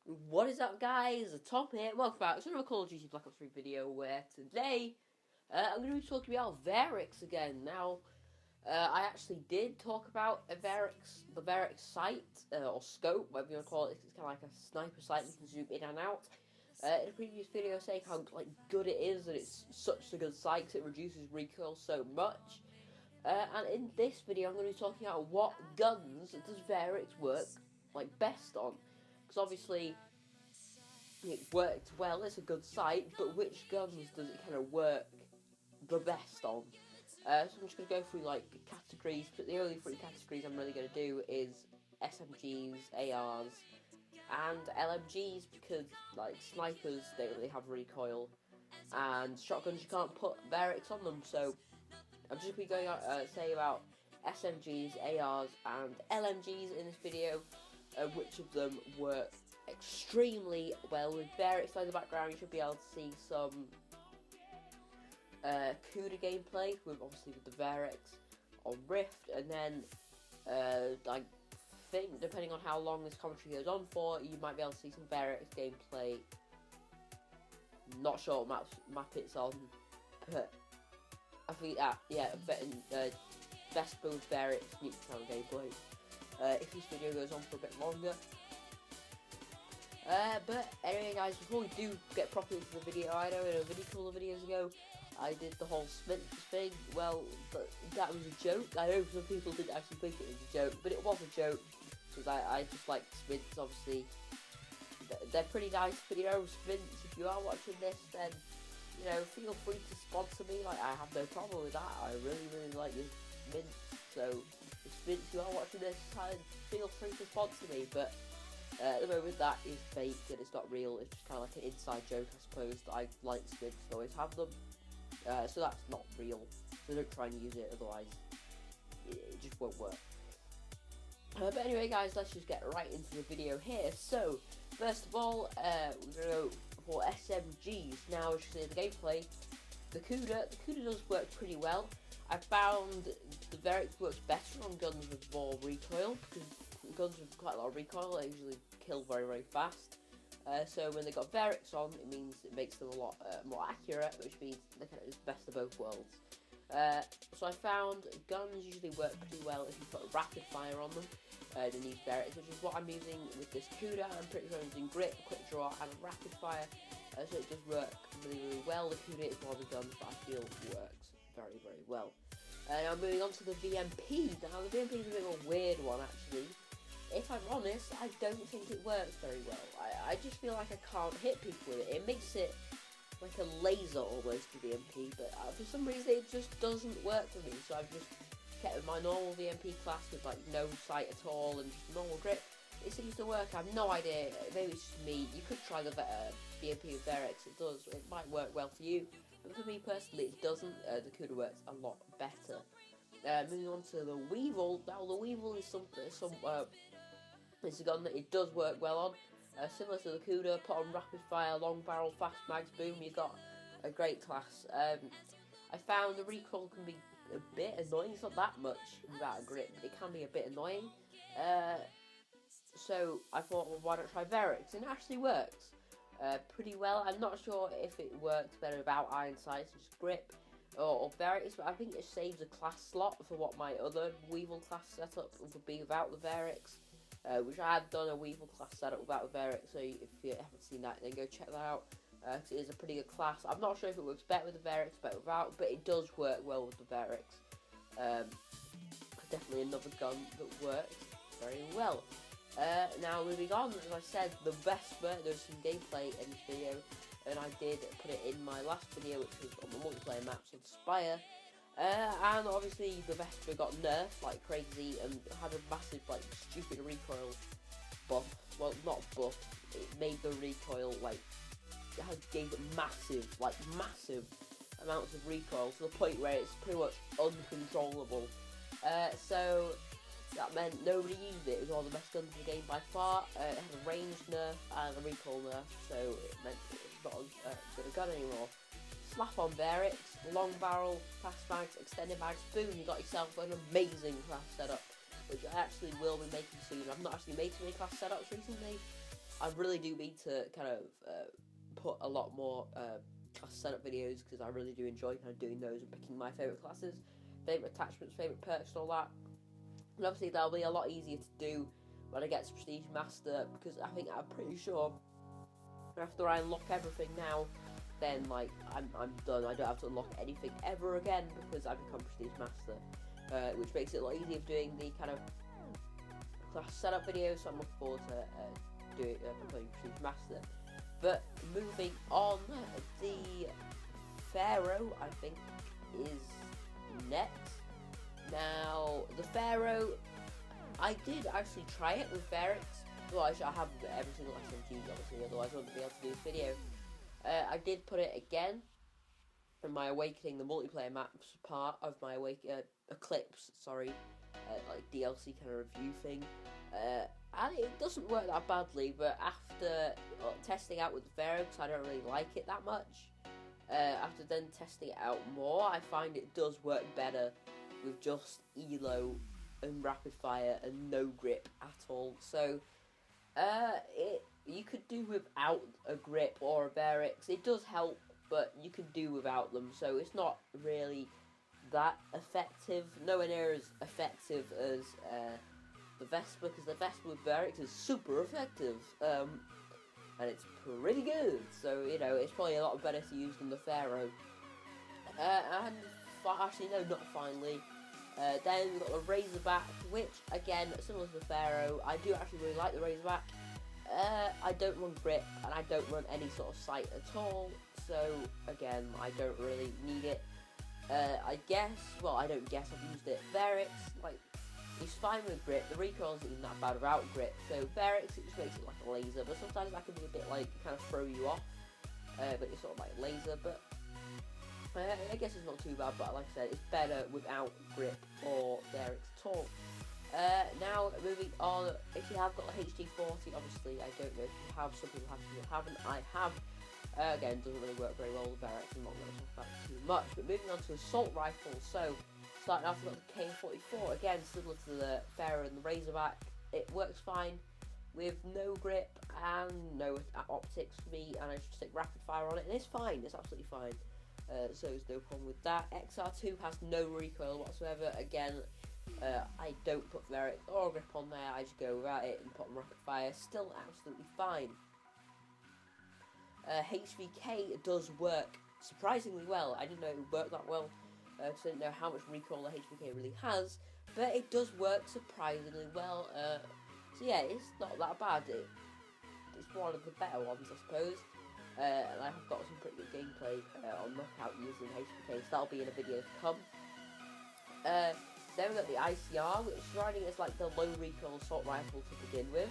What is up, guys? Tom here. Welcome back to another Call of Duty Black Ops 3 video where today I'm going to be talking about Varix again. Now, I actually did talk about the Varix sight, or scope, whatever you want to call it. It's kind of like a sniper sight you can zoom in and out. In a previous video saying how good it is, and it's such a good sight because it reduces recoil so much. And in this video I'm going to be talking about what guns does Varix work best on. Because obviously it worked well, it's a good sight, but which guns does it kind of work the best on? So I'm just going to go through categories, but the only three categories I'm really going to do is SMGs, ARs, and LMGs, because snipers they don't really have recoil, and shotguns you can't put Varix on them. So I'm just going to be going say about SMGs, ARs, and LMGs in this video. Which of them work extremely well. With Varix in the background, you should be able to see some CUDA gameplay with the Varix on Rift, and then I think depending on how long this commentary goes on for, you might be able to see some Varix gameplay. Not sure what map it's on, but I think best build Varix neutral gameplay. If this video goes on for a bit longer. But anyway, guys, before we do get properly into the video, I know in a couple of videos ago I did the whole Smith thing. Well, but that was a joke. I know some people didn't actually think it was a joke, but it was a joke because I just like Smiths. Obviously, they're pretty nice. But Smiths, if you are watching this, then feel free to sponsor me. I have no problem with that. I really like your Smiths. So if you are watching this, feel free to sponsor me, but at the moment that is fake and it's not real. It's just kind of like an inside joke, I suppose, that I like Smiths and always have them. So that's not real, so don't try and use it, otherwise it just won't work. But anyway, guys, let's just get right into the video here. So first of all, we're going to go for SMGs. Now, as you see in the gameplay, the CUDA does work pretty well. I found the Varix works better on guns with more recoil, because guns with quite a lot of recoil they usually kill very fast. So when they got Varix on, it means it makes them a lot more accurate, which means they're kind of just best of both worlds. So I found guns usually work pretty well if you put rapid fire on them. They need Varix, which is what I'm using with this CUDA. I'm pretty sure I'm using grip, quick draw, and rapid fire. So it does work really well. The CUDA is one of the guns that I feel works very well. Now moving on to the VMP. Now the VMP is a bit of a weird one, actually. If I'm honest, I don't think it works very well. I just feel like I can't hit people with it. It makes it like a laser almost, the VMP, but for some reason it just doesn't work for me. So I've just kept with my normal VMP class with no sight at all and just normal grip. It seems to work. I have no idea. Maybe it's just me. You could try the VMP with Varix. It does. It might work well for you. But for me personally, it doesn't. The CUDA works a lot better. Moving on to the Weevil. Now, the Weevil is it's a gun that it does work well on. Similar to the CUDA, put on rapid fire, long barrel, fast mags, boom, you've got a great class. I found the recoil can be a bit annoying. It's not that much without a grip, but it can be a bit annoying. So I thought, well, why don't I try Varix? And it actually works pretty well. I'm not sure if it works better without iron sights and just grip or Varix, but I think it saves a class slot for what my other Weevil class setup would be without the Varix, which I had done a Weevil class setup without the Varix, so if you haven't seen that, then go check that out, because it is a pretty good class. I'm not sure if it works better with the Varix, better without, but it does work well with the Varix. Definitely another gun that works very well. Now moving on, as I said, the Vesper, there's some gameplay in this video, and I did put it in my last video, which was on the multiplayer maps on Spire, and obviously the Vesper got nerfed like crazy and had a massive stupid recoil buff. Well, not buff, it made the recoil gave it massive amounts of recoil to the point where it's pretty much uncontrollable. So that meant nobody used it. It was one of the best guns in the game by far. It had a range nerf and a recoil nerf, so it meant it's not as good a gun anymore. Slap on Varix, long barrel, fast mags, extended mags, boom, you got yourself an amazing class setup, which I actually will be making soon. I've not actually made too many class setups recently. I really do need to kind of put a lot more class setup videos, because I really do enjoy kind of doing those and picking my favourite classes, favourite attachments, favourite perks and all that. And obviously that'll be a lot easier to do when I get to Prestige Master, because I think I'm pretty sure after I unlock everything now, then like I'm done. I don't have to unlock anything ever again because I become Prestige Master, which makes it a lot easier for doing the kind of class setup videos. So I'm looking forward to doing playing Prestige Master. But moving on, the Pharaoh I think is next. Now the Pharaoh, I did actually try it with Varix. Well, I have every single SMG, obviously, otherwise I wouldn't be able to do this video. I did put it again from my Awakening, the multiplayer maps part of my Eclipse, like DLC kind of review thing. And it doesn't work that badly, but after testing out with Varix, I don't really like it that much. After then testing it out more, I find it does work better with just Elo and rapid fire and no grip at all. So you could do without a grip or a Varix. It does help, but you can do without them, so it's not really that effective. Nowhere near as effective as the Vespa, because the Vespa with Varix is super effective, and it's pretty good. So you know, it's probably a lot better to use than the Pharaoh. And actually, no, not finally. Then we've got the Razorback, which again, similar to the Pharaoh, I do actually really like the Razorback. I don't run grip, and I don't run any sort of sight at all, so again, I don't really need it. I don't guess, I've used it. Varix, like, it's fine with grip, the recoil isn't even that bad without grip, so Varix, it just makes it like a laser, but sometimes that can be a bit like, kind of throw you off, but it's sort of like a laser, but I guess it's not too bad, but like I said, it's better without grip or Varix at all. Now, moving on, if you have got a HD40, obviously, I don't know if you have, some people have, some people haven't, I have. Again, doesn't really work very well with Varix, I'm not going to talk about it too much, but moving on to assault rifles, so, starting off, we've got the K44, again, similar to the Pharaoh and the Razorback, it works fine with no grip and no optics for me, and I just stick rapid fire on it, and it's fine, it's absolutely fine, so there's no problem with that. XR2 has no recoil whatsoever, again, I don't put Varix or grip on there, I just go without it and put on rapid fire, still absolutely fine. HVK does work surprisingly well. I didn't know it would work that well, because I didn't know how much recoil the HVK really has, but it does work surprisingly well. So yeah, it's not that bad. It's one of the better ones, I suppose. And I have got some pretty good gameplay on Knockout using HVK, so that'll be in a video to come. Then we've got the ICR, which is running as like the low recoil assault rifle to begin with.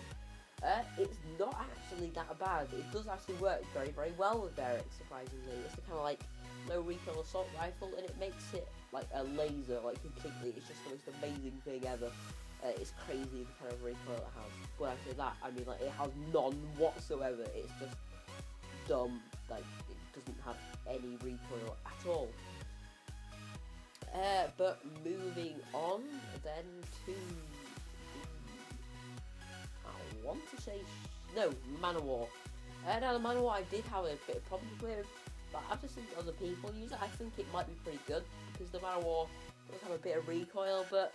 It's not actually that bad. It does actually work very, very well with Varix, surprisingly. It's the kind of like low recoil assault rifle, and it makes it like a laser, like completely. It's just the most amazing thing ever. It's crazy the kind of recoil it has. When I say that, I mean like it has none whatsoever. It's just dumb. Like it doesn't have any recoil at all. But moving on then to, I want to say, Manowar. Now the Manowar I did have a bit of problems with, but after seeing other people use it, I think it might be pretty good, because the Manowar does have a bit of recoil, but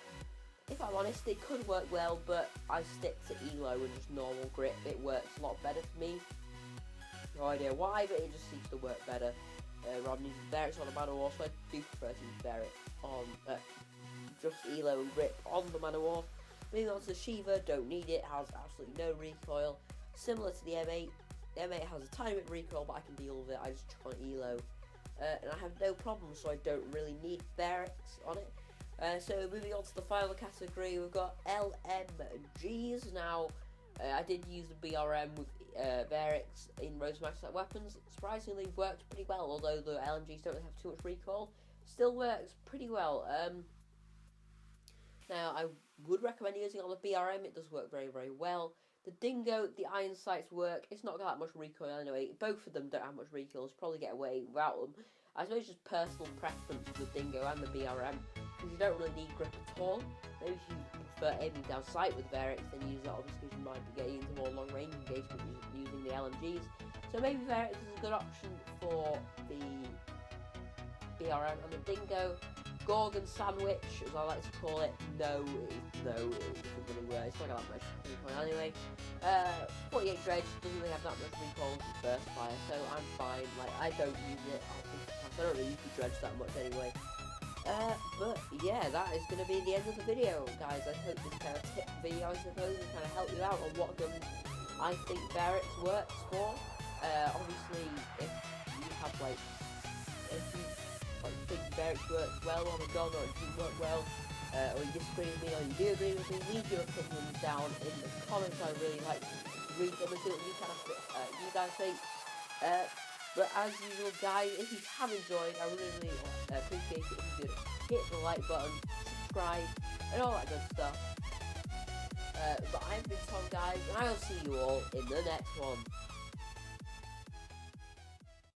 if I'm honest, it could work well, but I stick to Elo and just normal grip. It works a lot better for me. No idea why, but it just seems to work better. Rather than using Varix on the Manowar, so I do prefer to use Varix on just Elo and grip on the Manowar. Moving on to the Shiva, don't need it, has absolutely no recoil. Similar to the M8, the M8 has a tiny bit of recoil, but I can deal with it, I just chuck on Elo. And I have no problem, so I don't really need Varix on it. So moving on to the final category, we've got LMGs. Now, I did use the BRM with Varix in Rose Max Weapons. Surprisingly worked pretty well, although the LMGs don't have too much recoil. Still works pretty well. Now, I would recommend using it on the BRM, it does work very, very well. The Dingo, the Iron Sights work, it's not got that much recoil anyway. Both of them don't have much recoil, so probably get away without them. I suppose just personal preference for the Dingo and the BRM, because you don't really need grip at all. Maybe if you prefer aiming down sight with Varix, then use that obviously because you might be getting into more long range engagement using the LMGs. So maybe Varix is a good option for the BRM and the Dingo. Gorgon Sandwich, as I like to call it, no, it doesn't really work. It's not got that much recoil anyway. 48 Dredge doesn't really have that much recoil as the first fire, so I'm fine. Like, I don't use it. I don't really use the Dredge that much anyway. But yeah, that is going to be the end of the video, guys. I hope this kind of tip video, I suppose, and kind of help you out on what guns I think Varix works for. Obviously, if you have like, if you think Varix works well on a gun, or it doesn't work well, or you disagree with me, or you do agree with me, leave your opinions down in the comments. I really like to read them and see what you guys think. But as usual, guys, if you have enjoyed, I really, really appreciate it if you could hit the like button, subscribe, and all that good stuff. But I've been Tom, guys, and I will see you all in the next one.